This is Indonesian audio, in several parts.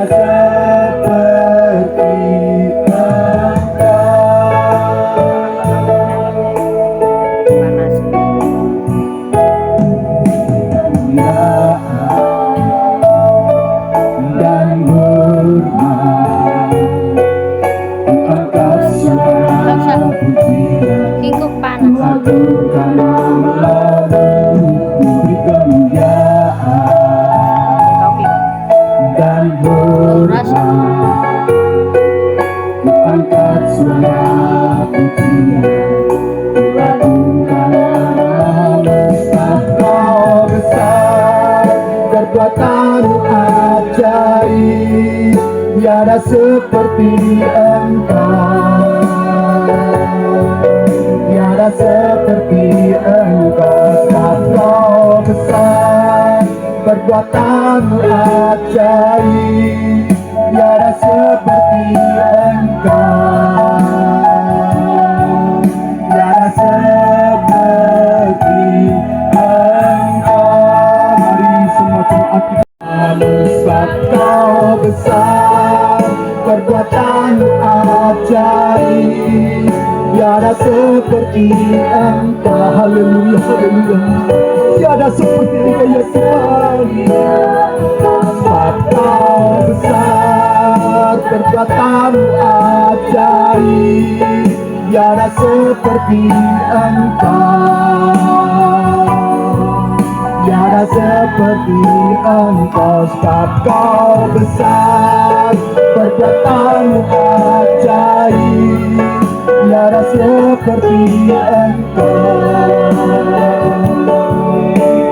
seperti dan hormat, angkat suara pujian, satukan lalu beri kemuliaan dan hormat, angkat suara pujian, lakukan lalu Kau besar, kekuatanmu ajaib, tiada seperti Engkau, tiada seperti Engkau. Kau besar, perbuatanmu ajaib, tiada seperti Engkau, tiada seperti Engkau. Mari semua jemaat kita sebab Kau besar, perbuatanmu ajaib, tiada seperti Engkau. Haleluya, haleluya. Tiada seperti Engkau ya Tuhan. Sebab Kau besar, perbuatanmu ajaib, tiada seperti Engkau, tiada seperti Engkau. Sebab Kau besar, perbuatanmu ajaib, tiada seperti Engkau,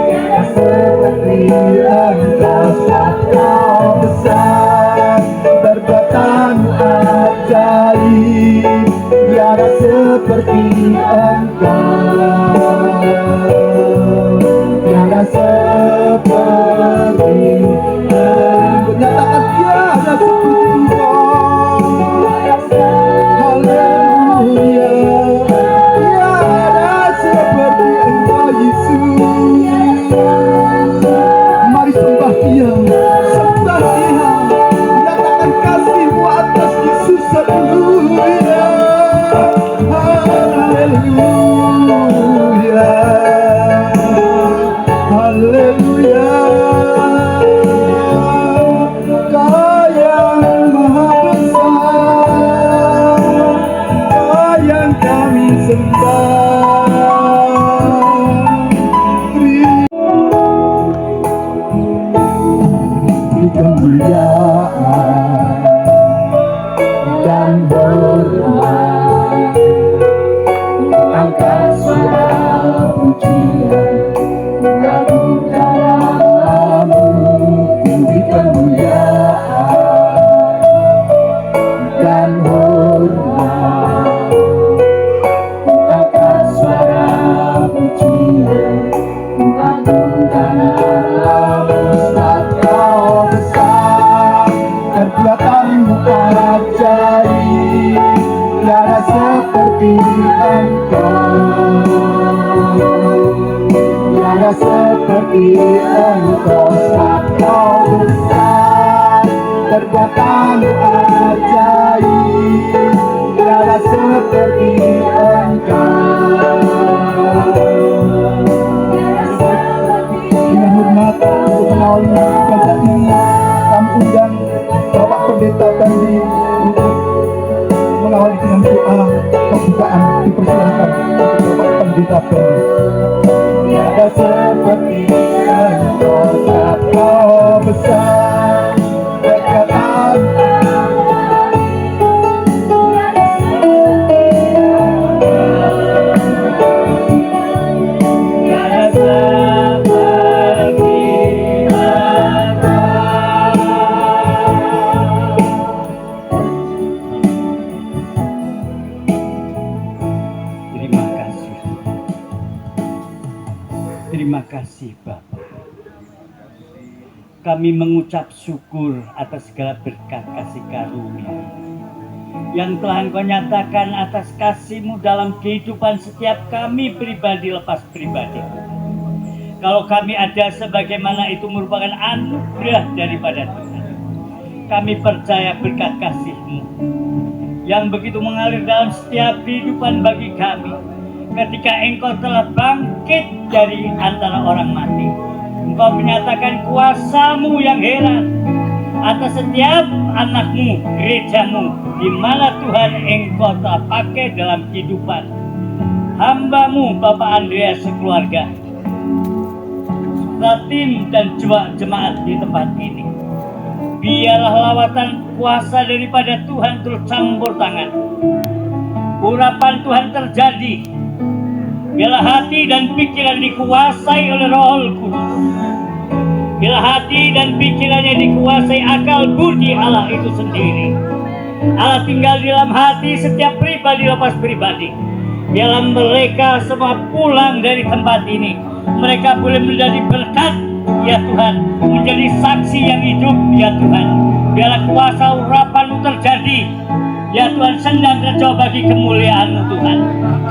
tiada seperti Engkau. Sebab Kau besar, perbuatanmu ajaib, tiada seperti Engkau, tiada seperti Engkau. Nyatakan tiada seperti Engkau. Haleluya. Tiada seperti Engkau Yesus. Mari sembah Dia, sembah Dia. Nyatakan kasih-Mu atas Yesus. Haleluya. Haleluya. Haleluya. Kau yang maha besar, Kau yang kami sembah. Beri kemuliaan dan hormat, angkat suara pujian, lakukan namamu, beri kemuliaan dan hormat, angkat suara pujian, lakukan namamu. Sebab Kau besar, perbuatanmu ajaib, tiada seperti Engkau, tiada seperti Engkau. Sebab Kau besar, perbuatanmu ajaib, tiada seperti Engkau, tiada seperti. Dengan hormat untuk mengawali ibadah ini, kami undang Bapak Pendeta Bandi untuk mengawali dengan doa pembukaan. Dipersilakan untuk Bapak Pendeta Bandi. Tiada seperti Engkau, sebab Kau besar, kekuatan tiada seperti Terima kasih Bapak. Kami mengucap syukur atas segala berkat kasih karunia yang telah Engkau nyatakan atas kasih-Mu dalam kehidupan setiap kami pribadi lepas pribadi. Kalau kami ada sebagaimana itu merupakan anugerah daripada Tuhan. kami percaya berkat kasih-Mu yang begitu mengalir dalam setiap kehidupan bagi kami. Ketika Engkau telah bangkit dari antara orang mati, Engkau menyatakan kuasa-Mu yang heran atas setiap anak-Mu, gereja-Mu, di mana Tuhan Engkau telah pakai dalam kehidupan hamba-Mu Bapak Andreas sekeluarga, serta tim dan jemaat di tempat ini. Biarlah lawatan kuasa daripada Tuhan terus campur tangan. Urapan Tuhan terjadi. Biarlah hati dan pikiran dikuasai oleh Roh Kudus. Biarlah hati dan pikirannya dikuasai akal budi Allah itu sendiri. Allah tinggal di dalam hati setiap pribadi lepas pribadi. Biarlah mereka semua pulang dari tempat ini. Mereka boleh menjadi berkat, ya Tuhan, menjadi saksi yang hidup, ya Tuhan. Biarlah kuasa urapan-Mu terjadi, ya Tuhan, sendang kerja bagi kemuliaan-Mu Tuhan.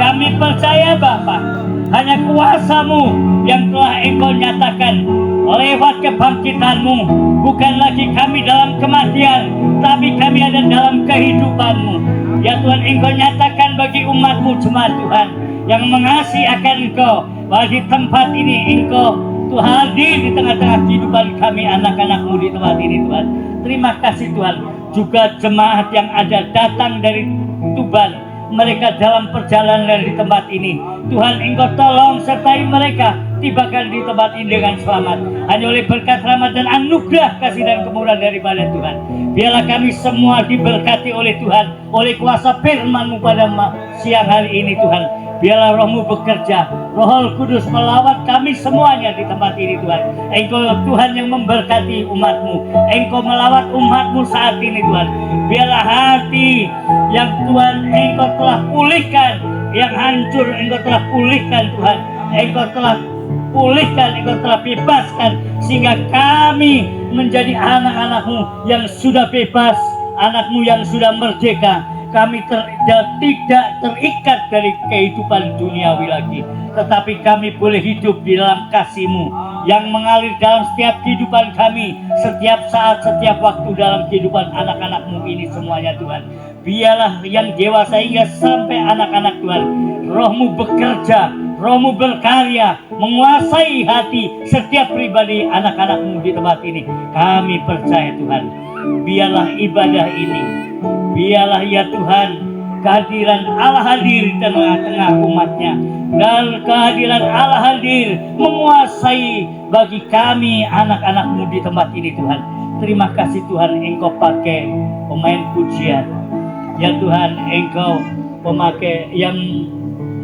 Kami percaya Bapa, hanya kuasa-Mu yang telah Engkau nyatakan lewat kebangkitan-Mu. Bukan lagi kami dalam kematian, tapi kami ada dalam kehidupan-Mu. Ya Tuhan, Engkau nyatakan bagi umat-Mu jemaat Tuhan yang mengasihi akan Engkau, bahwa di tempat ini Engkau Tuhan hadir di tengah-tengah kehidupan kami anak-anak-Mu di tempat ini Tuhan. Terima kasih Tuhan. Juga jemaat yang ada datang dari Tuban, mereka dalam perjalanan dari tempat ini, Tuhan Engkau tolong sertai mereka tibakan di tempat ini dengan selamat. Hanya oleh berkat rahmat dan anugerah kasih dan kemurahan daripada Tuhan, biarlah kami semua diberkati oleh Tuhan, oleh kuasa firman-Mu pada siang hari ini Tuhan. Biarlah Roh-Mu bekerja, Roh Kudus melawat kami semuanya di tempat ini Tuhan. Engkau Tuhan yang memberkati umat-Mu, Engkau melawat umat-Mu saat ini Tuhan. Biarlah hati yang Tuhan Engkau telah pulihkan, yang hancur Engkau telah pulihkan Tuhan. Engkau telah pulihkan, Engkau telah bebaskan, sehingga kami menjadi anak-anak-Mu yang sudah bebas, anak-Mu yang sudah merdeka. Kami tidak terikat dari kehidupan duniawi lagi, tetapi kami boleh hidup di dalam kasih-Mu yang mengalir dalam setiap kehidupan kami, setiap saat, setiap waktu dalam kehidupan anak-anak-Mu ini semuanya Tuhan. Biarlah yang dewasa hingga sampai anak-anak Tuhan, Roh-Mu bekerja, Roh-Mu berkarya, menguasai hati setiap pribadi anak-anak-Mu di tempat ini. Kami percaya Tuhan, biarlah ibadah ini, biarlah ya Tuhan, kehadiran Allah hadir di tengah-tengah umat-Nya, dan kehadiran Allah hadir menguasai bagi kami anak-anak-Mu di tempat ini Tuhan. Terima kasih Tuhan, Engkau pakai pemain pujian, ya Tuhan, Engkau pemakai yang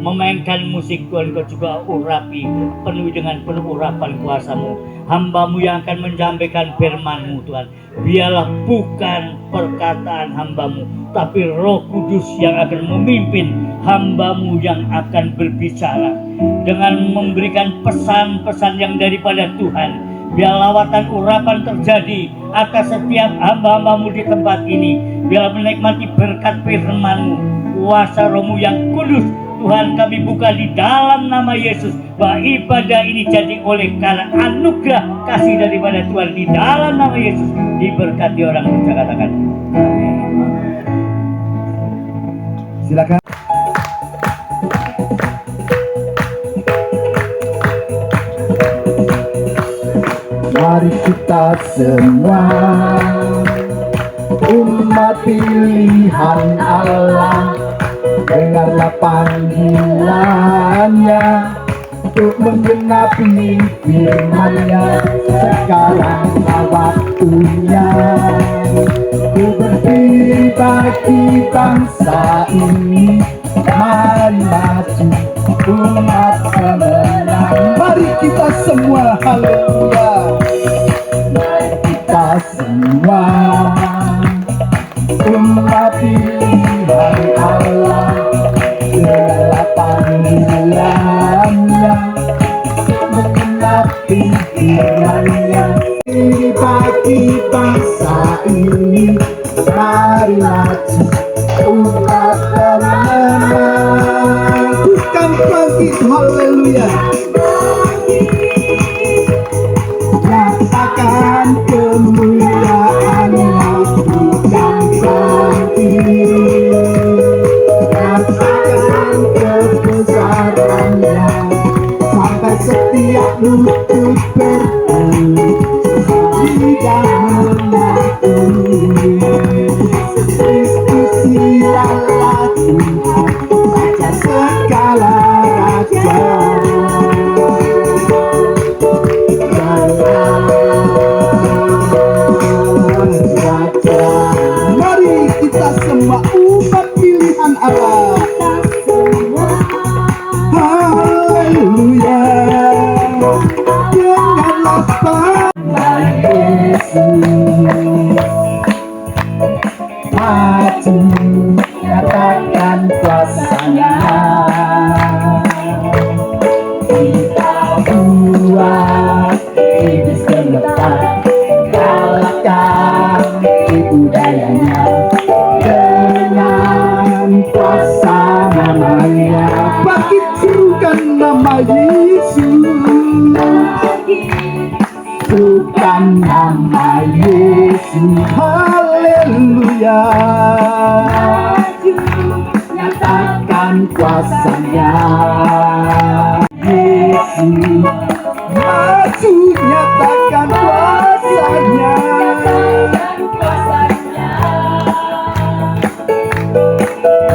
memainkan musik Tuhan, Engkau juga urapi, penuhi dengan penuh urapan kuasa-Mu. Hamba-Mu yang akan menyampaikan firman-Mu Tuhan, biarlah bukan perkataan hamba-Mu, tapi Roh Kudus yang akan memimpin hamba-Mu yang akan berbicara dengan memberikan pesan-pesan yang daripada Tuhan. Biar lawatan urapan terjadi atas setiap hamba-hamba-Mu di tempat ini. Biar menikmati berkat firman-Mu, kuasa Roh-Mu yang kudus. Tuhan, kami buka di dalam nama Yesus, bahwa ibadah ini jadi oleh karena anugerah kasih daripada Tuhan. Di dalam nama Yesus diberkati orang yang katakan amin. Silakan. Mari kita semua umat pilihan Allah, dengarlah panggilannya untuk menggenapi firman-Nya. Sekarang waktunya ku berdiri bagi bangsa ini. Mari maju umat pemenang. Mari kita semua, haleluya. Mari kita semua umat pilihan Allah, dengarlah panggilannya, menggenapi firman-Nya. Bagi bangsa ini, mari maju umat pemenang. Bukan bangkit, haleluya. Nyatakan kemuliaan-Nya maju nyatakan kuasanya. Kita buat iblis geletak, kalahkan tipu dayanya dengan kuasa namanya. Bangkit serukan nama Yesus, serukan nama Yesus. Haleluya, nyatakan kuasanya. Yesus maju nyatakan kuasanya.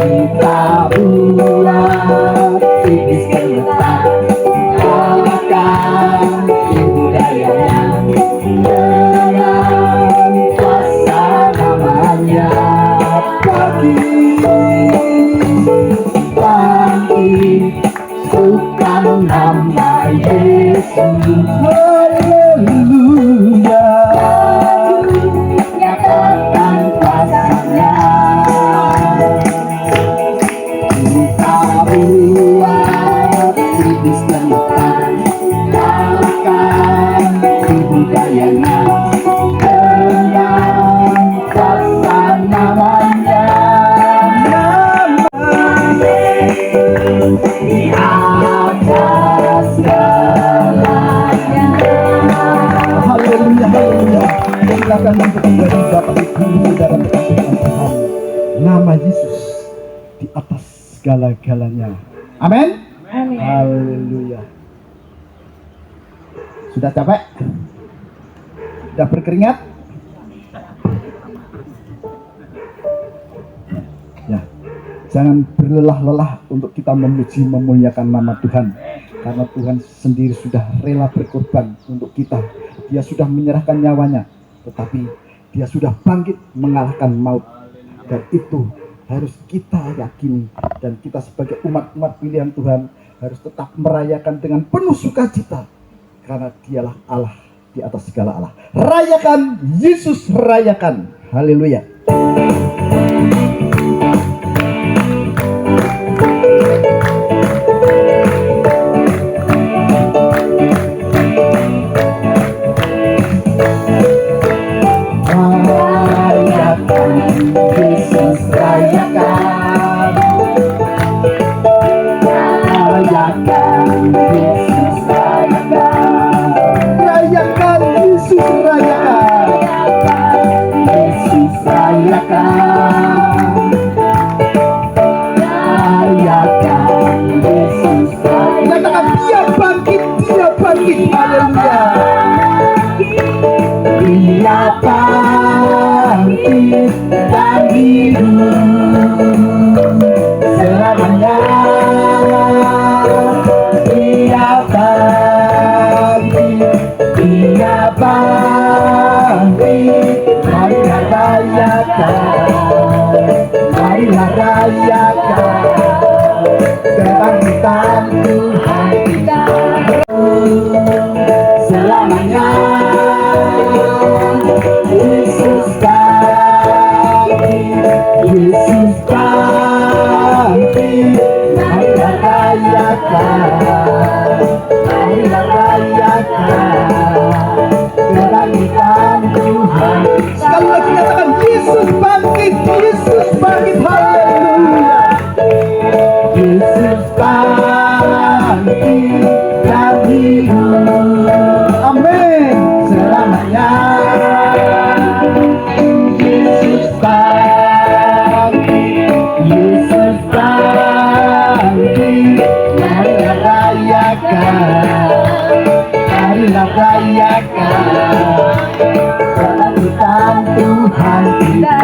Kita buat iblis geletak, kalahkan tipu dayanya dengan kuasa namanya. Bangkit, bukan nama Yesus. Haleluya, nyatakan kuasanya. Kita buat iblis geletak, kalahkan tipu dayanya dengan kuasa namanya. Di atas segalanya. Haleluya, haleluya. Silakan untuk menjadi Bapak Ibu dalam kekasihan Tuhan. Nama Yesus di atas segala-galanya. Amin. Haleluya. Sudah capek? Sudah berkeringat? Ya. Jangan berlelah-lelah untuk kita memuji memuliakan nama Tuhan, karena Tuhan sendiri sudah rela berkorban untuk kita. Dia sudah menyerahkan nyawanya, tetapi Dia sudah bangkit mengalahkan maut. Dan itu harus kita yakini, dan kita sebagai umat-umat pilihan Tuhan harus tetap merayakan dengan penuh sukacita, karena Dialah Allah di atas segala Allah. Rayakan Yesus, rayakan. Haleluya. Yesus rayakan, rayakan Yesus rayakan, rayakan Yesus rayakan, Yesus rayakan, rayakan Yesus rayakan. Nyatakan Dia bangkit, Dia bangkit. Haleluya. Dia bangkit dan hidup selamanya. Dia bangkit, Dia bangkit. Marilah rayakan, marilah rayakan kebangkitan Tuhan kita selamanya. Yesus bangkit, Yesus bangkit. Marilah rayakan, marilah rayakan kebangkitan Tuhan. Sekali lagi nyatakan Yesus bangkit, Yesus bangkit. Haleluya. Yesus bangkit dan hidup. Amin. Selamanya. Yesus bangkit, Yesus bangkit. Marilah rayakan, marilah rayakan kebangkitan Tuhan kita.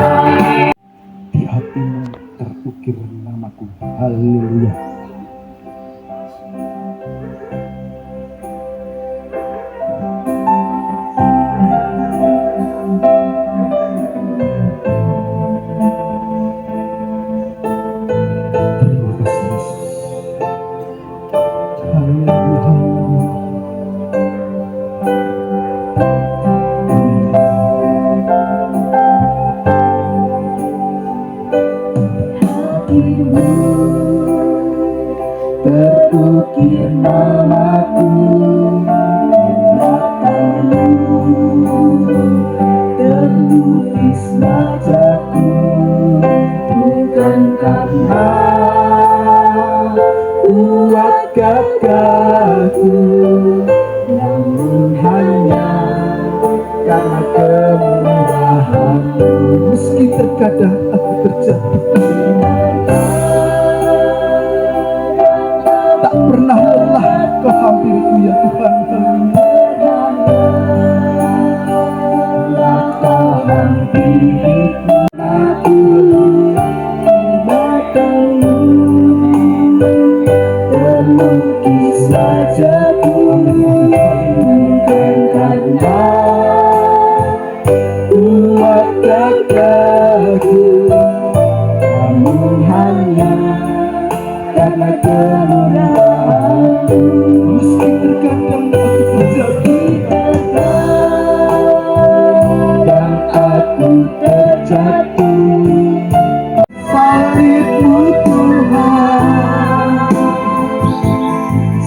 Di hatimu terukir namaku. Haleluya. Terima kasih Yesus. Haleluya, haleluya. Amin. Meski terkadang aku terjatuh, tak pernah lelah Kau hampiriku ya Tuhan. Kau hampiriku, aku matamu, terlukis wajahku, bukan karena kuat gagahku, namun hanya karena kemurahan-Mu. Meski terkadang aku terjatuh dan aku terjatuh, salib-Mu Tuhan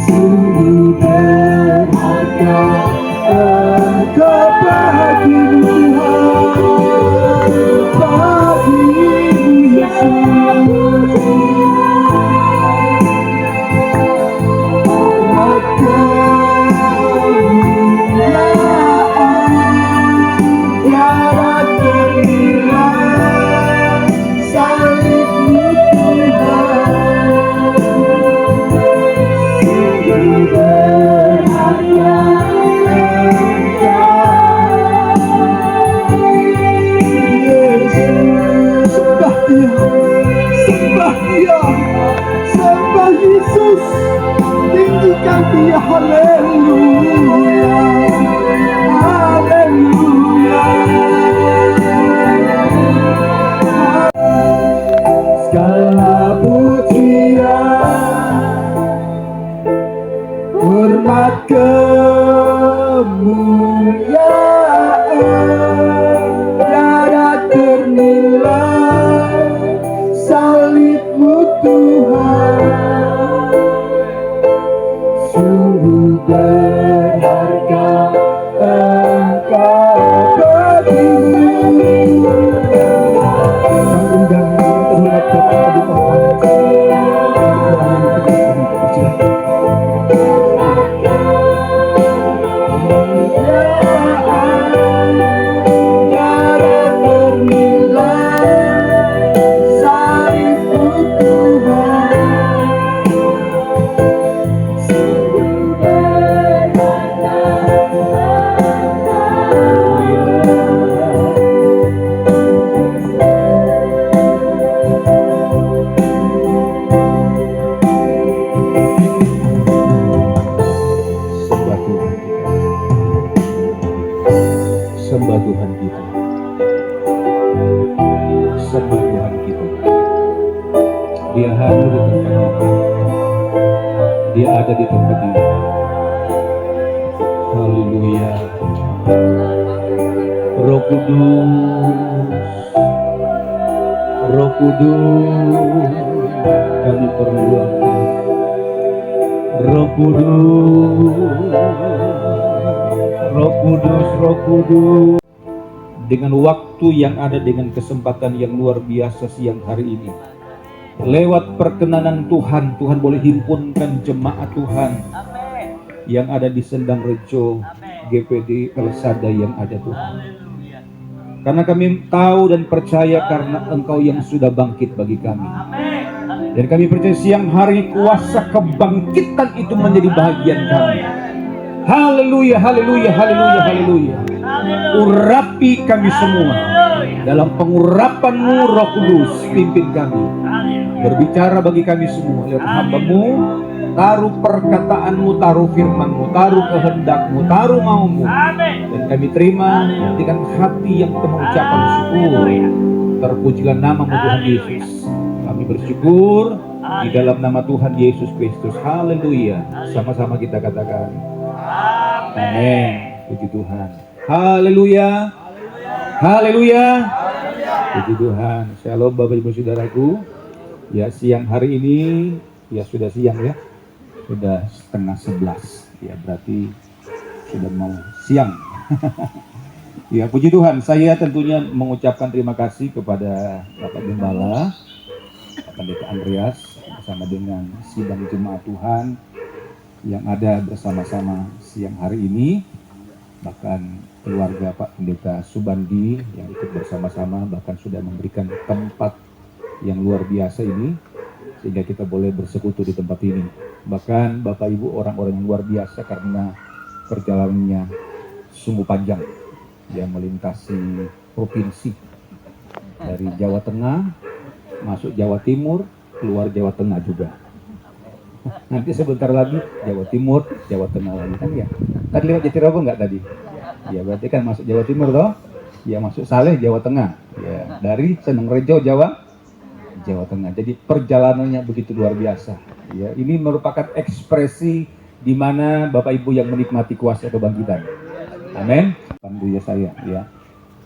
sungguh berharga. Engkau bagiku Tuhan, bagiku Yesus. Sembah Yesus, tinggikan Dia, haleluya, haleluya. Segala pujian, hormat, kemuliaan, tiada ternilai, salib-Mu Tuhan sungguh berharga. Engkau bagiku. Kami undang terhormat Bapak sembah Tuhan kita, sembah Tuhan kita. Dia hadir di tempat kita, Dia ada di tempat ini. Haleluya. Roh Kudus, Roh Kudus, kami perlu Engkau. Roh Kudus, Roh Kudus, Roh Kudus. Dengan waktu yang ada, dengan kesempatan yang luar biasa siang hari ini, lewat perkenanan Tuhan, Tuhan boleh himpunkan jemaat Tuhan yang ada di Sendang Rejo, GPD Persada yang ada Tuhan. Karena kami tahu dan percaya karena Engkau yang sudah bangkit bagi kami. Dan kami percaya siang hari kuasa kebangkitan itu menjadi bahagian kami. Haleluya, haleluya, haleluya, haleluya. Urapi kami semua dalam pengurapan-Mu Roh Kudus, pimpin kami. Berbicara bagi kami semua lewat hamba-Mu. Taruh perkataan-Mu, taruh firman-Mu, taruh kehendak-Mu, taruh mau-Mu. Dan kami terima dengan hati yang penuh ucapan syukur. Terpujilah nama-Mu Tuhan Yesus. Kami bersyukur di dalam nama Tuhan Yesus Kristus. Haleluya. Sama-sama kita katakan amin. Puji Tuhan. Haleluya. Haleluya. Puji Tuhan. Shalom Bapak Ibu Saudaraku. Ya, siang hari ini, ya sudah siang ya. Sudah 10:30. Ya, berarti sudah mau siang. Ya, puji Tuhan. Saya tentunya mengucapkan terima kasih kepada Bapak Gembala, Pak Pendeta Andreas, bersama dengan sidang jemaat Tuhan yang ada bersama-sama siang hari ini. Bahkan keluarga Pak Pendeta Subandi yang ikut bersama-sama, bahkan sudah memberikan tempat yang luar biasa ini sehingga kita boleh bersekutu di tempat ini. Bahkan Bapak Ibu orang-orang yang luar biasa karena perjalanannya sungguh panjang. Dia melintasi provinsi dari Jawa Tengah, masuk Jawa Timur, keluar Jawa Tengah juga. Nanti sebentar lagi Jawa Timur, Jawa Tengah lagi kan ya. Tadi lewat Jatirogo nggak tadi? Ya berarti kan masuk Jawa Timur toh? Ya masuk Saleh Jawa Tengah. Ya dari Senengrejo Jawa Tengah. Jadi perjalanannya begitu luar biasa. Ya ini merupakan ekspresi di mana Bapak Ibu yang menikmati kuasa kebangkitan. Amin. Alhamdulillah saya ya.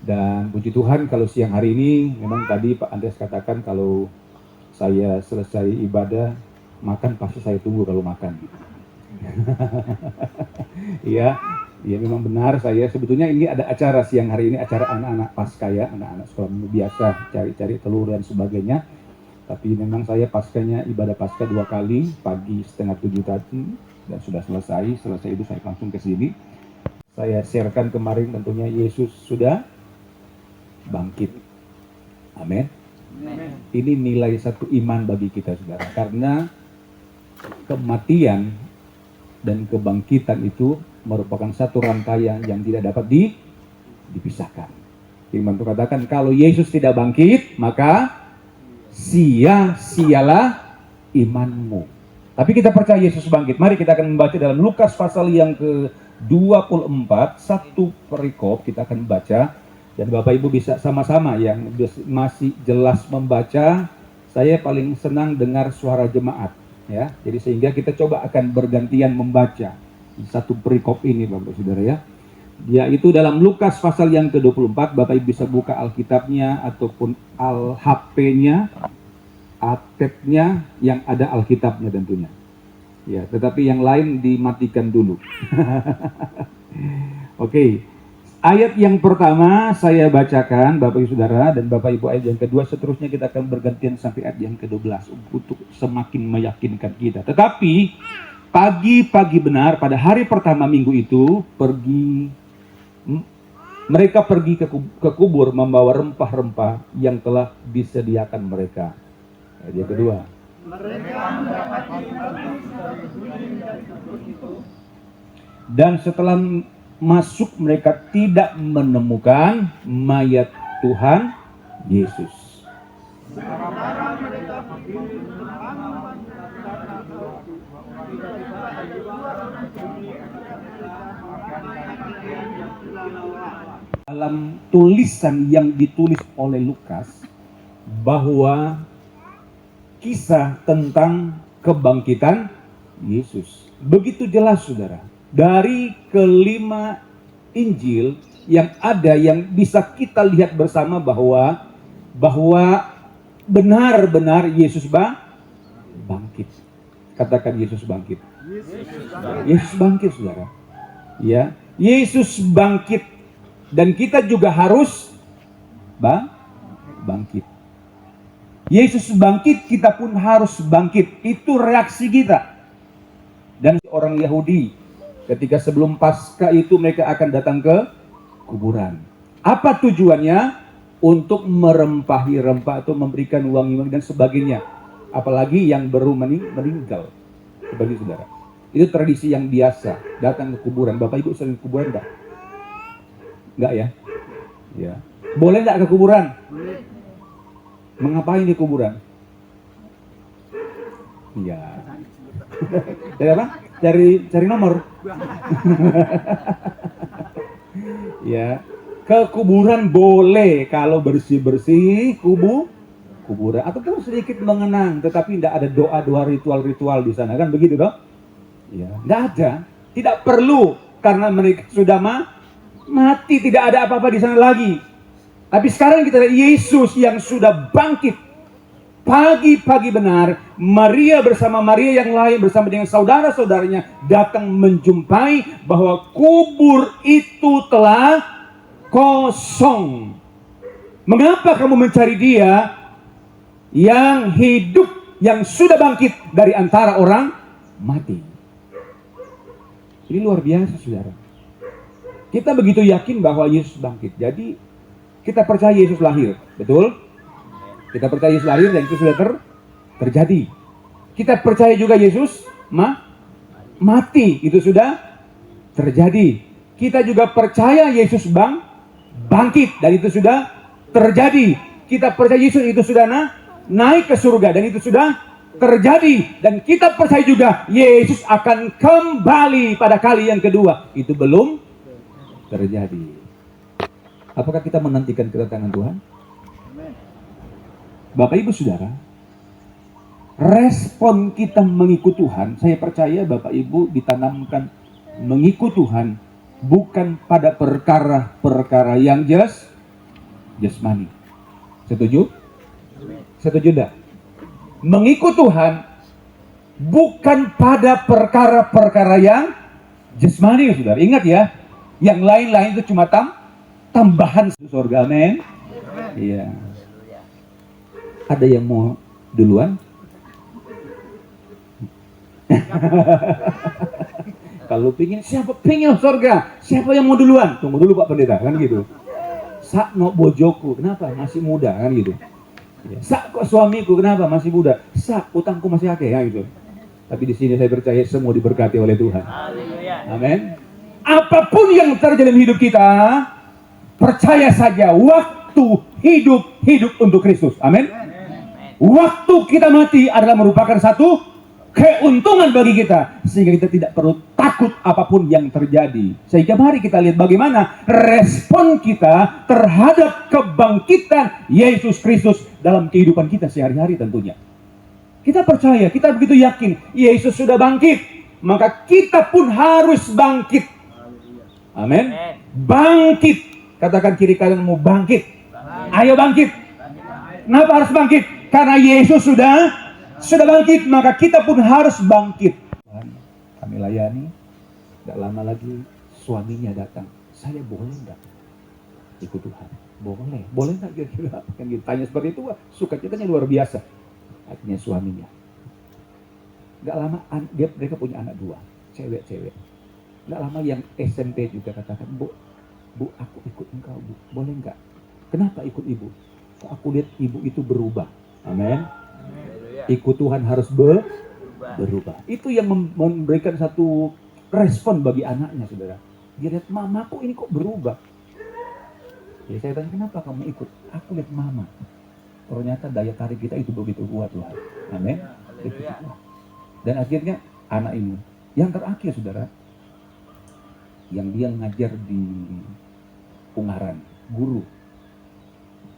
Dan puji Tuhan kalau siang hari ini memang tadi Pak Andreas katakan kalau saya selesai ibadah makan pasti saya tunggu kalau makan. Iya, ya memang benar saya sebetulnya ini ada acara siang hari ini acara anak-anak pasca ya, anak-anak sekolah minggu biasa cari-cari telur dan sebagainya. Tapi memang saya paskanya ibadah pasca 2 kali, pagi 6:30 tadi dan sudah selesai itu saya langsung ke sini. Saya sharekan kemarin tentunya Yesus sudah bangkit. Amin. Ini nilai satu iman bagi kita saudara, karena kematian dan kebangkitan itu merupakan satu rantaian yang tidak dapat dipisahkan. Firman Tuhan katakan kalau Yesus tidak bangkit maka sia-sialah imanmu. Tapi kita percaya Yesus bangkit. Mari kita akan membaca dalam Lukas pasal yang ke-24, satu perikop kita akan baca. Dan Bapak Ibu bisa sama-sama yang masih jelas membaca. Saya paling senang dengar suara jemaat. Ya, jadi sehingga kita coba akan bergantian membaca satu perikop ini Bapak Saudara ya. Yaitu dalam Lukas pasal yang ke-24, Bapak Ibu bisa buka Alkitabnya ataupun HP-nya, tabnya yang ada Alkitabnya tentunya. Ya, tetapi yang lain dimatikan dulu. Oke. Ayat yang pertama saya bacakan Bapak Ibu Saudara, dan Bapak Ibu ayat yang kedua, seterusnya kita akan bergantian sampai ayat yang ke-12 untuk semakin meyakinkan kita. Tetapi pagi-pagi benar pada hari pertama minggu itu mereka pergi ke kubur membawa rempah-rempah yang telah disediakan mereka. Ayat yang kedua. Dan setelah masuk mereka tidak menemukan mayat Tuhan Yesus. Dalam tulisan yang ditulis oleh Lukas bahwa kisah tentang kebangkitan Yesus begitu jelas saudara. Dari kelima Injil yang ada yang bisa kita lihat bersama bahwa benar-benar Yesus bangkit. Katakan Yesus bangkit. Yesus bangkit saudara. Ya, Yesus bangkit dan kita juga harus bangkit. Yesus bangkit, kita pun harus bangkit. Itu reaksi kita. Dan orang Yahudi ketika sebelum Paskah itu mereka akan datang ke kuburan. Apa tujuannya? Untuk merempahi rempah atau memberikan wangi-wangi dan sebagainya. Apalagi yang baru meninggal. Sebagai saudara. Itu tradisi yang biasa. Datang ke kuburan. Bapak Ibu sering ke kuburan enggak? Enggak ya? Ya. Boleh enggak ke kuburan? Mengapain di kuburan? Iya. Dari apa? Cari nomor. Ya, ke kuburan boleh kalau bersih-bersih kuburan ataupun sedikit mengenang, tetapi tidak ada doa-doa ritual-ritual di sana kan begitu dong? Ya, tidak ada. Tidak perlu karena mereka sudah mati, tidak ada apa-apa di sana lagi. Tapi sekarang kita lihat Yesus yang sudah bangkit. Pagi-pagi benar, Maria bersama Maria yang lain bersama dengan saudara-saudaranya datang menjumpai bahwa kubur itu telah kosong. Mengapa kamu mencari dia yang hidup, yang sudah bangkit dari antara orang mati? Ini luar biasa saudara. Kita begitu yakin bahwa Yesus bangkit. Jadi kita percaya Yesus lahir, betul? Kita percaya Yesus lahir dan itu sudah terjadi. Kita percaya juga Yesus mati, itu sudah terjadi. Kita juga percaya Yesus bangkit dan itu sudah terjadi. Kita percaya Yesus itu sudah naik ke surga dan itu sudah terjadi. Dan kita percaya juga Yesus akan kembali pada kali yang kedua. Itu belum terjadi. Apakah kita menantikan kedatangan Tuhan? Bapak Ibu Saudara, respon kita mengikut Tuhan, saya percaya Bapak Ibu ditanamkan mengikut Tuhan bukan pada perkara-perkara yang jasmani. Setuju? Setuju enggak? Mengikut Tuhan bukan pada perkara-perkara yang jasmani, Saudara. Ingat ya, yang lain-lain itu cuma tambahan surga. Amin. Iya. Ada yang mau duluan? Kalau siapa pingin surga? Siapa yang mau duluan? Tunggu dulu Pak Pendeta, kan gitu. Sakno bojoku, kenapa? Masih muda, kan gitu. Sak kok suamiku, kenapa? Masih muda. Sak utangku masih akeh, ya gitu. Tapi di sini saya percaya semua diberkati oleh Tuhan. Amin. Apapun yang terjadi dalam hidup kita, percaya saja waktu hidup untuk Kristus. Amin. Waktu kita mati adalah merupakan satu keuntungan bagi kita, sehingga kita tidak perlu takut apapun yang terjadi. Sehingga mari kita lihat bagaimana respon kita terhadap kebangkitan Yesus Kristus dalam kehidupan kita sehari-hari tentunya. Kita percaya, kita begitu yakin Yesus sudah bangkit, maka kita pun harus bangkit. Amin. Bangkit. Katakan kiri kananmu, bangkit. Ayo bangkit. Kenapa harus bangkit? Karena Yesus sudah bangkit, maka kita pun harus bangkit. Tuhan, kami layani. Tidak lama lagi suaminya datang. Saya boleh enggak ikut Tuhan? Boleh. Boleh enggak kira-kira? Yang ditanya seperti itu, sukacitanya luar biasa. Artinya suaminya. Enggak lama mereka punya anak 2, cewek-cewek. Enggak lama yang SMP juga katakan, Bu, aku ikut engkau, Bu. Boleh enggak? Kenapa ikut Ibu? Kok aku lihat Ibu itu berubah. Amin. Ikut Tuhan harus berubah. Itu yang memberikan satu respon bagi anaknya, saudara. Dia lihat, mamaku ini kok berubah. Ya, saya tanya, kenapa kamu ikut? Aku lihat mama. Ternyata daya tarik kita itu begitu kuat, Tuhan. Amin. Dan akhirnya anak ini. Yang terakhir, saudara, yang dia ngajar di Ungaran, guru.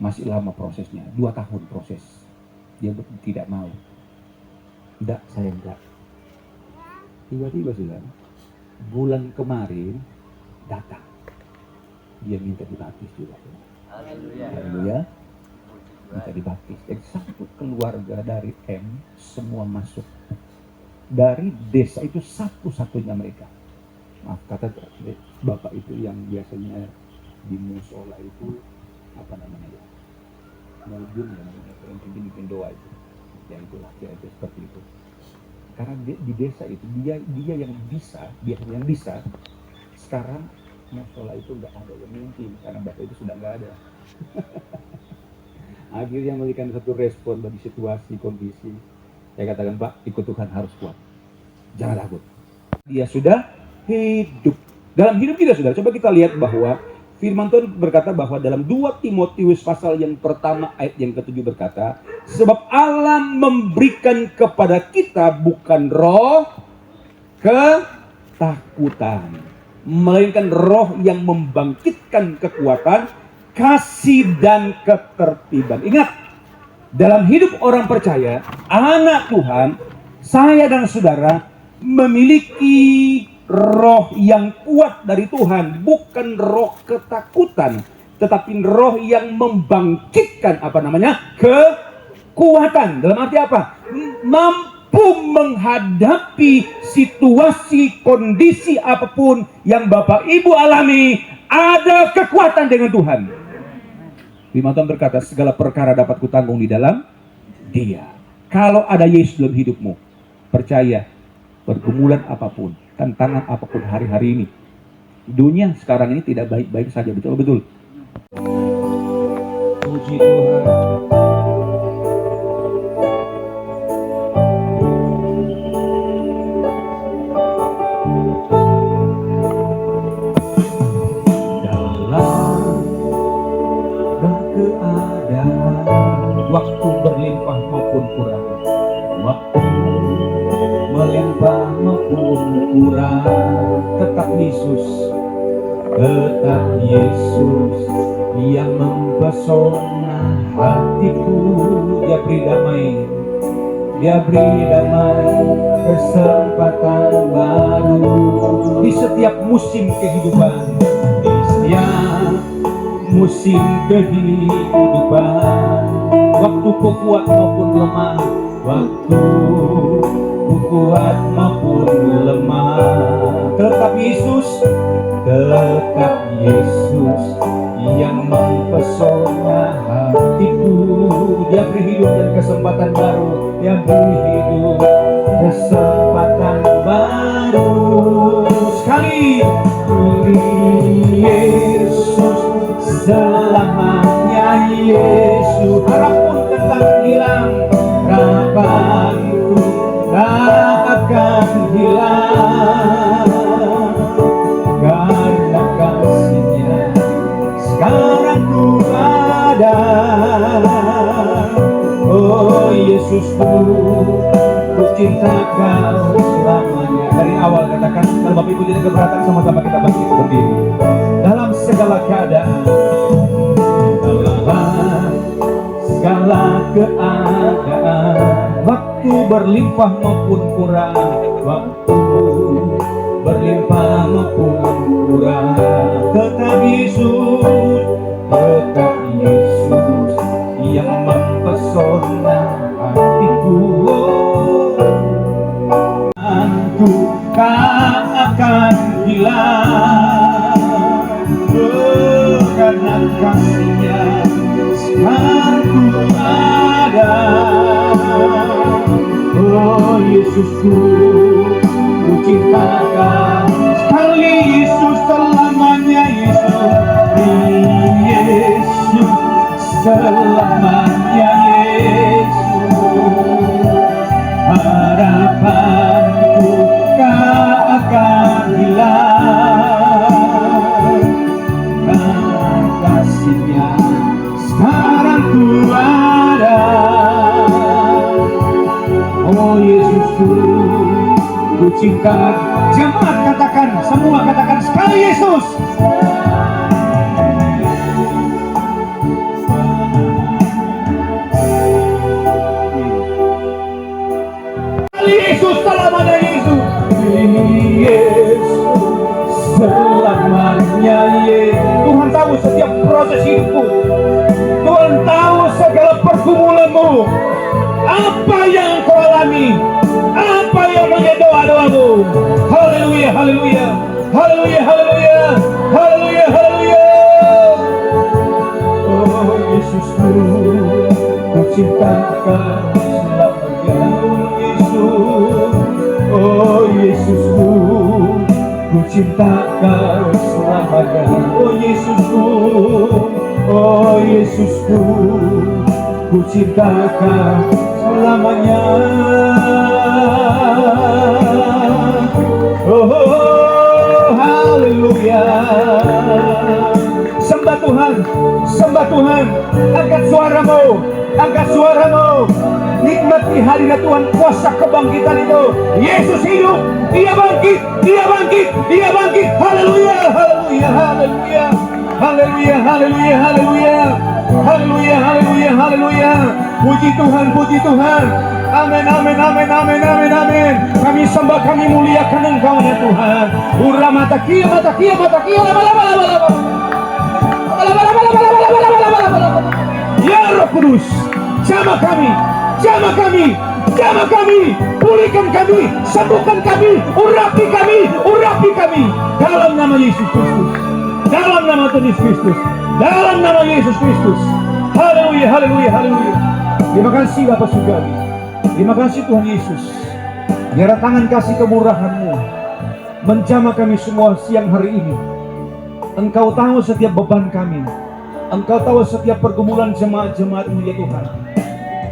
Masih lama prosesnya, 2 tahun proses. Dia tidak mau. Enggak, saya enggak. Tiba-tiba saudara, bulan kemarin datang. Dia minta dibaptis juga. Haleluya. Minta dibaptis. Jadi satu keluarga dari M semua masuk. Dari desa itu satu-satunya mereka. Maaf kata bapak itu yang biasanya di musola itu apa namanya ya? Mujun ya namanya, yang bikin doa itu. Ya itulah kira-kira seperti itu. Karena di desa itu dia yang bisa. Sekarang musola itu nggak ada yang mungkin karena bapak itu sudah nggak ada. Akhirnya memberikan satu respon bagi situasi kondisi. Saya katakan, Pak, ikut Tuhan harus kuat. Jangan takut. Dia sudah hidup. Dalam hidup kita sudah. Coba kita lihat bahwa firman Tuhan berkata bahwa dalam 2 Timotius pasal yang pertama ayat yang ke-7 berkata, sebab Allah memberikan kepada kita bukan roh ketakutan, melainkan roh yang membangkitkan kekuatan, kasih dan ketertiban. Ingat, dalam hidup orang percaya, anak Tuhan, saya dan saudara memiliki roh yang kuat dari Tuhan, bukan roh ketakutan, tetapi roh yang membangkitkan kekuatan. Dalam arti apa? Mampu menghadapi situasi, kondisi apapun yang Bapak Ibu alami, ada kekuatan dengan Tuhan. Firman Tuhan berkata, segala perkara dapat kutanggung di dalam Dia. Kalau ada Yesus dalam hidupmu, percaya, pergumulan apapun, tantangan apapun hari-hari ini, Dunia sekarang ini tidak baik-baik saja, betul-betul. Puji Tuhan. Waktu berlimpah maupun kurang, waktu melimpah maupun kurang, tetap Yesus yang mempesona hatiku. Dia beri damai, kesempatan baru di setiap musim kehidupan, di setiap musim kehidupan. Waktu ku kuat maupun lemah, waktu ku kuat maupun lemah, tetap Yesus yang mempesona hatiku. Dia beri hidup dan kesempatan baru, dia beri hidup kesempatan baru. Sekali Yesus selamanya, Yesus harapun tetap hilang, harapanku tak akan hilang, karena kasih-Nya sekarang ku ada. Oh Yesusku, ku cinta Kau selamanya. Dari awal katakan, kalau Bapak Ibu tidak keberatan, sama-sama kita bangkit berdiri. Dalam segala keadaan, waktu berlimpah maupun kurang, waktu berlimpah maupun kurang, tetap Yesus yang mempesona hatiku. Aku tak akan hilang, karena kasih-Nya sekarang ku ada. Oh Yesusku, ku cinta Kau sekali, Yesus selamanya, Yesus selamanya, Yesus harapanku tak akan hilang, karena kasih-Nya sekarang ku ada. Oh Yesusku, ku cinta. Jemaat katakan, semua katakan sekali Yesus. Sekali Yesus selamanya, Yesus. Yesus selamanya, Yesus. Tuhan tahu setiap proses hidupmu. Tuhan tahu segala pergumulanmu. Apa yang kau alami, apa yang menjadi doa-doamu. Haleluya, haleluya, haleluya, haleluya, haleluya, haleluya. Oh Yesusku, ku cinta Kau selamanya, Yesus. Oh Yesusku, ku cinta Kau selamanya. Oh Yesusku, oh Yesusku, ku cinta Kau selamanya. Oh, haleluya. Sembah Tuhan, sembah Tuhan. Angkat suaramu, angkat suaramu. Nikmati hadirat Tuhan, kuasa kebangkitan itu. Yesus hidup, Dia bangkit, Dia bangkit, Dia bangkit. Haleluya, haleluya, haleluya. Haleluya, haleluya, haleluya. Haleluya, haleluya, haleluya. Puji Tuhan, puji Tuhan. Amin, amin, amin, amin, amin, amin. Kami sembah, kami muliakan Engkau ya Tuhan. Ura mata kia, laba, laba, laba, laba. Ya Roh Kudus, jamah kami, jamah kami, jamah kami, pulihkan kami, sembuhkan kami, urapi kami, urapi kami. Dalam nama Yesus Kristus, dalam nama Tuhan Yesus Kristus, dalam nama Yesus Kristus. Haleluya, haleluya, haleluya. Terima kasih Bapa Surgawi. Terima kasih Tuhan Yesus. Biar tangan kasih kemurahan-Mu menjamah kami semua siang hari ini. Engkau tahu setiap beban kami. Engkau tahu setiap pergumulan jemaat-jemaat-Mu ya Tuhan.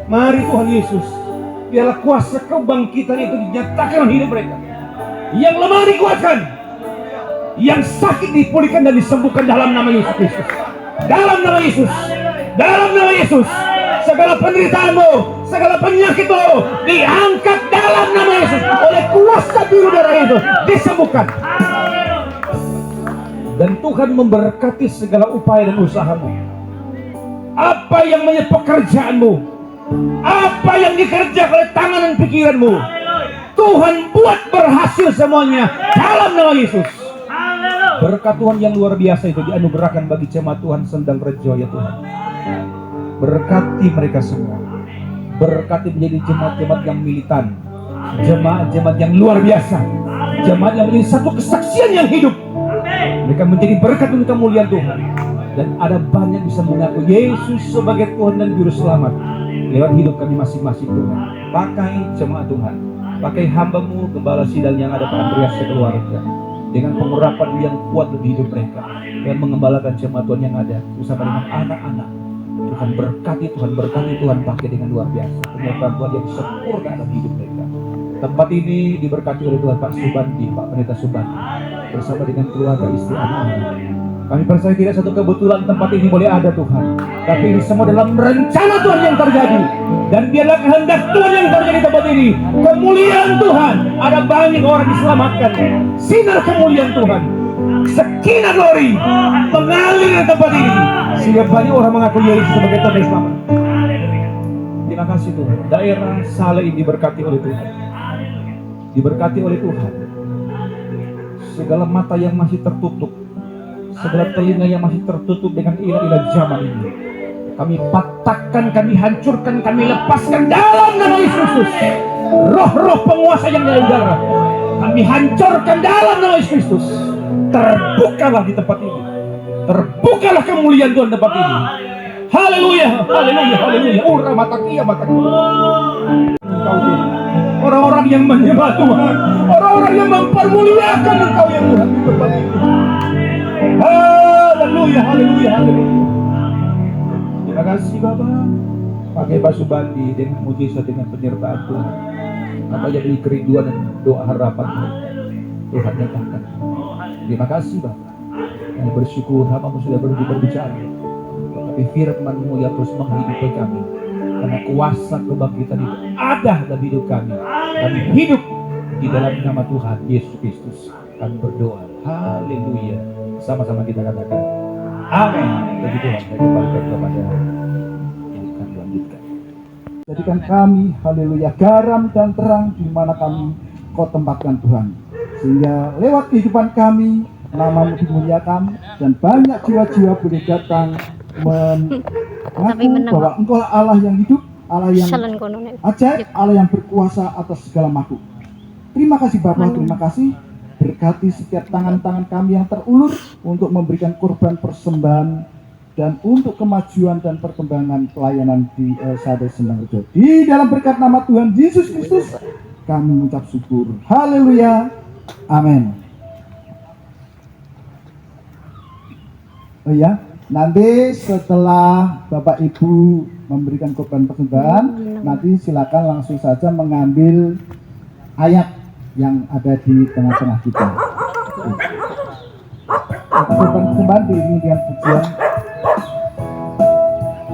Mari Tuhan Yesus, biarlah kuasa kebangkitan itu dinyatakan dalam hidup mereka. Yang lemah dikuatkan, yang sakit dipulihkan dan disembuhkan dalam nama Yesus Kristus. Dalam nama Yesus, dalam nama Yesus, segala penderitaanmu, segala penyakitmu diangkat dalam nama Yesus. Oleh kuasa biru darah Yesus disembuhkan. Dan Tuhan memberkati segala upaya dan usahamu. Apa yang menjadi pekerjaanmu, apa yang dikerjakan oleh tangan dan pikiranmu, Tuhan buat berhasil semuanya dalam nama Yesus. Berkat Tuhan yang luar biasa itu dianugerahkan bagi jemaat Tuhan Sendang Rejo ya Tuhan. Berkati mereka semua. Berkati menjadi jemaat-jemaat yang militan, jemaat-jemaat yang luar biasa, jemaat yang menjadi satu kesaksian yang hidup. Mereka menjadi berkat untuk kemuliaan Tuhan. Dan ada banyak bisa mengaku Yesus sebagai Tuhan dan Juru Selamat lewat hidup kami masing-masing Tuhan. Pakai jemaat Tuhan, pakai hamba-Mu Gembala Sidang yang ada pada Andreas keluarga, dengan pengurapan yang kuat di hidup mereka, dan mengembalakan jemaat Tuhan yang ada bersama dengan anak-anak. Tuhan berkati, Tuhan pakai dengan luar biasa. Penyertaan Tuhan yang sempurna dalam hidup mereka. Tempat ini diberkati oleh Tuhan Pak Subandi, Pak Pendeta Subandi, bersama dengan keluarga, istri, anak-anak. Kami percaya tidak satu kebetulan tempat ini boleh ada Tuhan, tapi ini semua dalam rencana Tuhan yang terjadi. Dan biarlah kehendak Tuhan yang terjadi di tempat ini. Kemuliaan Tuhan, ada banyak orang diselamatkan. Sinar kemuliaan Tuhan, Shekinah glory mengalir di tempat ini, sehingga banyak orang mengaku Yesus sebagai Tuhan dan Selamat. Terima kasih Tuhan. Daerah Saleh ini diberkati oleh Tuhan, diberkati oleh Tuhan. Segala mata yang masih tertutup, segala telinga yang masih tertutup dengan ilah-ilah zaman ini, kami patahkan, kami hancurkan, kami lepaskan dalam nama Yesus Kristus. Roh-roh penguasa yang dari udara, kami hancurkan dalam nama Yesus Kristus. Terbukalah di tempat ini, terbukalah kemuliaan Tuhan tempat ini. Haleluya, haleluya, haleluya. Ura matakia. Engkau Tuhan, orang-orang yang menyembah Tuhan, orang-orang yang mempermuliakan Engkau yang Tuhan di tempat ini. Haleluya, haleluya, haleluya. Terima kasih Bapak. Pakai Pak Subandi dengan mujizat, dengan penyertaan Tuhan. Apa jadi kerinduan dan doa harapan Tuhan nyatakan. Terima kasih Bapak. Kami bersyukur hamba-Mu sudah berbicara. Tapi firman-Mu yang terus menghidupi kami. Karena kuasa kebangkitan itu ada dalam hidup kami. Kami hidup di dalam nama Tuhan Yesus Kristus. Kami berdoa. Haleluya. Sama-sama kita katakan amin. Bagi Tuhan, saya kembalikan kepada yang akan lanjutkan. Jadikan kami, haleluya, garam dan terang di mana kami Kau tempatkan Tuhan. Sehingga lewat kehidupan kami, nama-Mu dimuliakan dan banyak jiwa-jiwa boleh datang mengaku bahwa Engkau Allah yang hidup, Allah yang ajaib, Allah yang berkuasa atas segala makhluk. Terima kasih Bapak, terima kasih. Berkati setiap tangan-tangan kami yang terulur untuk memberikan korban persembahan dan untuk kemajuan dan perkembangan pelayanan di Sadar Sendang Rejo. Di dalam berkat nama Tuhan Yesus Kristus kami mengucap syukur. Haleluya. Amin. Oh ya, nanti setelah Bapak Ibu memberikan korban persembahan, nanti silakan langsung saja mengambil ayat yang ada di tengah-tengah kita. Korban persembahan diiringi dengan pujian.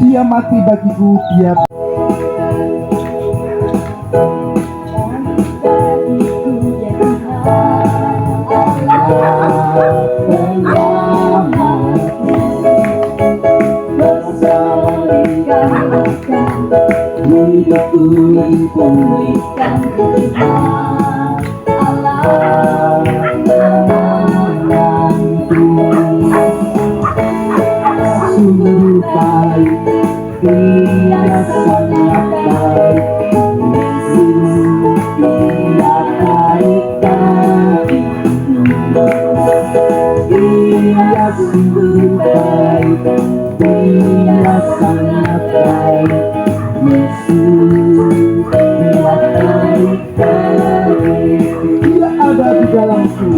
Dia mati bagiku, dia hidupku pulihkan Tuhan Allah menantu sungguh baik, Dia sangat baik, Yesus Dia baik bagiku, Dia sungguh baik, Dia sangat baik, Yesus Dia baik baik, Dia ada di dalamku.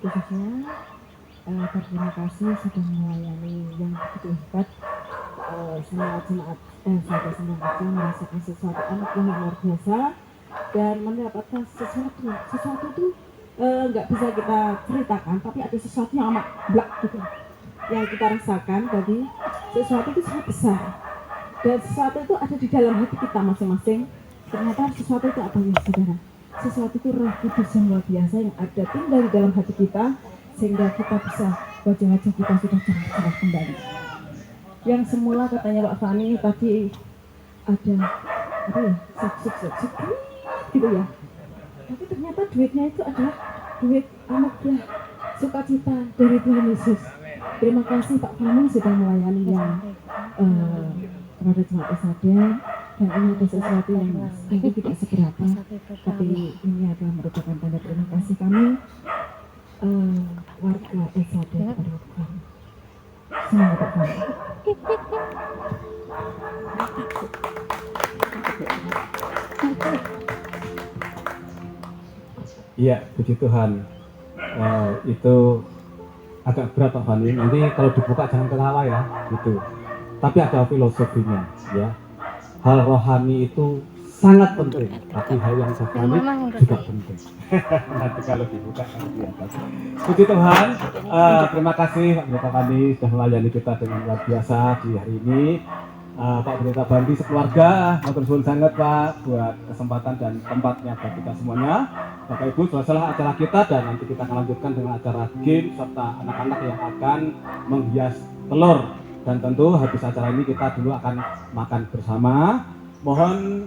khususnya berterima kasih sudah melayani yang begitu hebat. Semua jemaat saya senang aja merasakan sesuatu anak yang luar biasa dan mendapatkan sesuatu itu nggak bisa kita ceritakan, tapi ada sesuatu yang amat blak gitu yang kita rasakan. Jadi sesuatu itu sangat besar dan sesuatu itu ada di dalam hati kita masing-masing. Ternyata sesuatu itu apa ya saudara? Sesuatu itu Roh Kudus yang luar biasa yang ada tinggal di dalam hati kita, sehingga kita bisa wajah-wajah kita sudah cerah-cerah kembali. Yang semula katanya Pak Fani tadi ada apa ya, sik gitu ya, tapi ternyata duitnya itu adalah duit anugerah sukacita dari Tuhan Yesus. Terima kasih Pak Fani sudah melayani yang kepada jemaat Esade, dan ini ada sesuatu yang mungkin tidak seberapa, tapi ini adalah merupakan tanda terima kasih kami warga Esade kepada Tuhan. Semoga Pak Fani. Iya, puji Tuhan. Itu agak berat Pak Fani. Nanti kalau dibuka jangan ketawa ya, gitu. Tapi ada filosofinya, ya. Hal rohani itu sangat penting, tapi hal yang jasmani juga penting. Nanti kalau dibuka kan kelihatan. Puji Tuhan. Terima kasih Pak Fani sudah melayani kita dengan luar biasa di hari ini. Pak Pendeta Bandi sekeluarga, matur suwun sangat Pak buat kesempatan dan tempatnya buat kita semuanya. Bapak Ibu, selesai acara kita dan nanti kita akan lanjutkan dengan acara game serta anak-anak yang akan menghias telur. Dan tentu habis acara ini kita dulu akan makan bersama. Mohon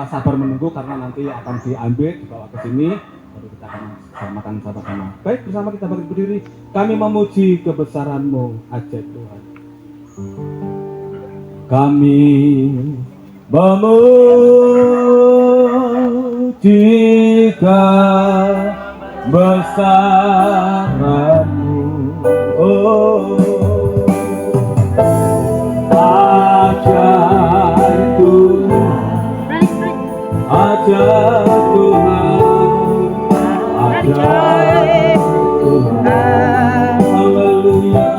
sabar menunggu karena nanti akan diambil dibawa ke sini, baru kita akan makan sama-sama. Baik, bersama kita bangkit berdiri. Kami memuji kebesaran-Mu ajaib Tuhan. Kami memuji kebesaran-Mu, oh, ajaib Tuhan, ajaib Tuhan, ajaib Tuhan, haleluya.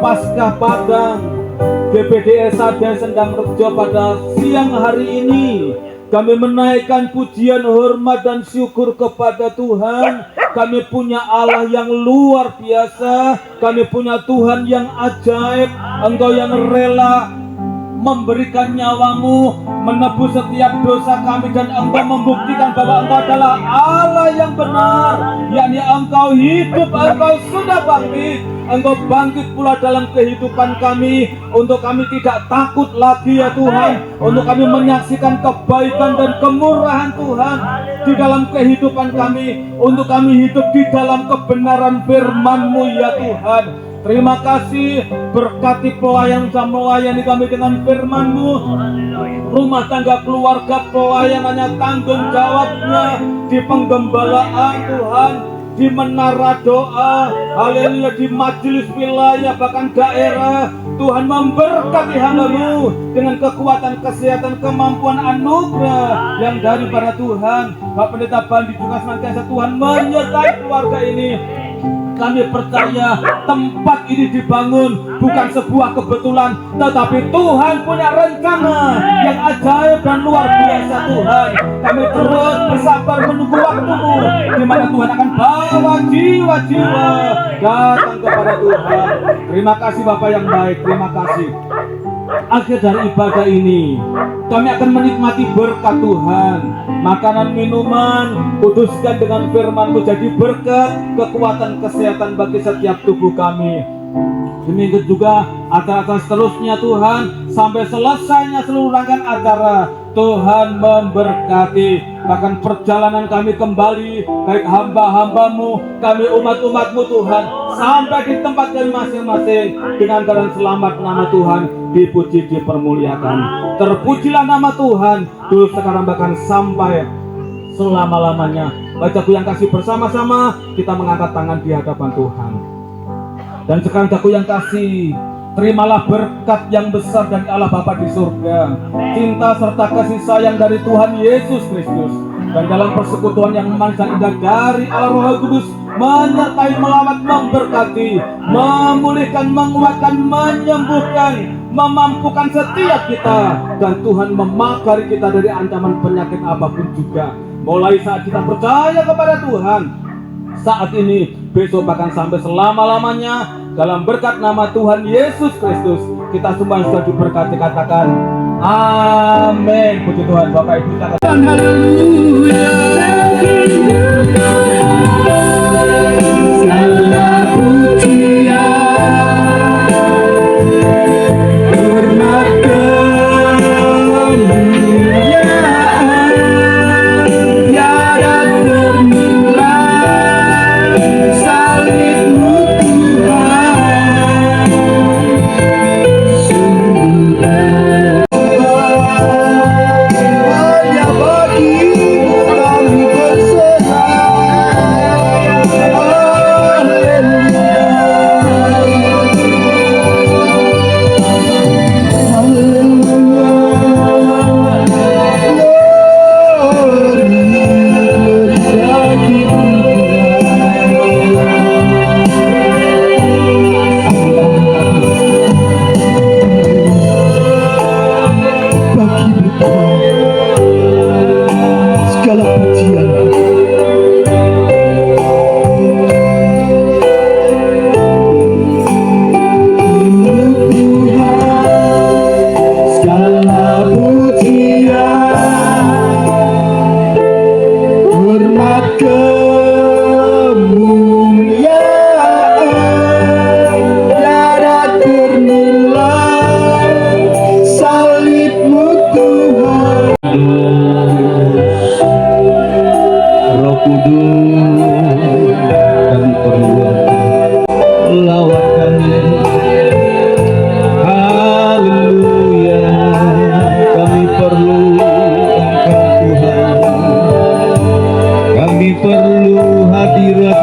Paskah Padang GPD Esade Sendang Rejo pada siang hari ini kami menaikkan pujian, hormat dan syukur kepada Tuhan. Kami punya Allah yang luar biasa, kami punya Tuhan yang ajaib. Engkau yang rela memberikan nyawamu, menebus setiap dosa kami, dan Engkau membuktikan bahwa Engkau adalah Allah yang benar, yakni Engkau hidup, Engkau sudah bangkit, Engkau bangkit pula dalam kehidupan kami, untuk kami tidak takut lagi ya Tuhan, untuk kami menyaksikan kebaikan dan kemurahan Tuhan di dalam kehidupan kami, untuk kami hidup di dalam kebenaran firman-Mu ya Tuhan. Terima kasih, berkati pelayan yang melayani kami dengan firman-Mu. Rumah tangga keluarga pelayanannya, tanggung jawabnya di penggembalaan Tuhan, di menara doa, haleluya, di majelis wilayah bahkan daerah. Tuhan memberkati hamba-Mu dengan kekuatan, kesehatan, kemampuan, anugerah yang daripada Tuhan. Bapak Pendeta Bandi juga senantiasa Tuhan menyertai keluarga ini. Kami percaya tempat ini dibangun bukan sebuah kebetulan, tetapi Tuhan punya rencana yang ajaib dan luar biasa Tuhan. Kami terus bersabar menunggu waktu-Mu, di mana Tuhan akan bawa jiwa-jiwa datang kepada Tuhan. Terima kasih Bapak yang baik, terima kasih. Akhir dari ibadah ini kami akan menikmati berkat Tuhan. Makanan, minuman, kuduskan dengan firman-Mu jadi berkat, kekuatan, kesehatan bagi setiap tubuh kami. Demikian juga acara-acara seterusnya Tuhan, sampai selesainya seluruh rangkaian acara, Tuhan memberkati. Bahkan perjalanan kami kembali, baik hamba-hamba-Mu, kami umat-umat-Mu Tuhan, sampai di tempat kami masing-masing dengan keadaan selamat. Nama Tuhan dipuji, dipermuliakan. Terpujilah nama Tuhan dulu, sekarang, bahkan sampai selama-lamanya. Bacaku yang kasih, bersama-sama kita mengangkat tangan di hadapan Tuhan. Dan sekarang Bacaku yang kasih, terimalah berkat yang besar dari Allah Bapa di surga, cinta serta kasih sayang dari Tuhan Yesus Kristus, dan dalam persekutuan yang manis dan indah dari Allah Roh Kudus menyertai, melawat, memberkati, memulihkan, menguatkan, menyembuhkan, memampukan setiap kita, dan Tuhan memakari kita dari ancaman penyakit apapun juga. Mulai saat kita percaya kepada Tuhan, saat ini, besok bahkan sampai selama-lamanya, dalam berkat nama Tuhan Yesus Kristus, kita semua sudah diberkati. Katakan amin. Puji Tuhan. Bapak Ibu, kita katakan haleluya. Segala pujian, hormat, kemuliaan, tiada ternilai, salibmu Tuhan, sungguh hanya bagimu kami segala pujian. Segala pujian, hormat, kemuliaan, tiada ternilai, salibmu Tuhan. Roh Kudus, kami perlu lawat kami. Haleluya, kami perlu Engkau Tuhan, kami perlu hadirat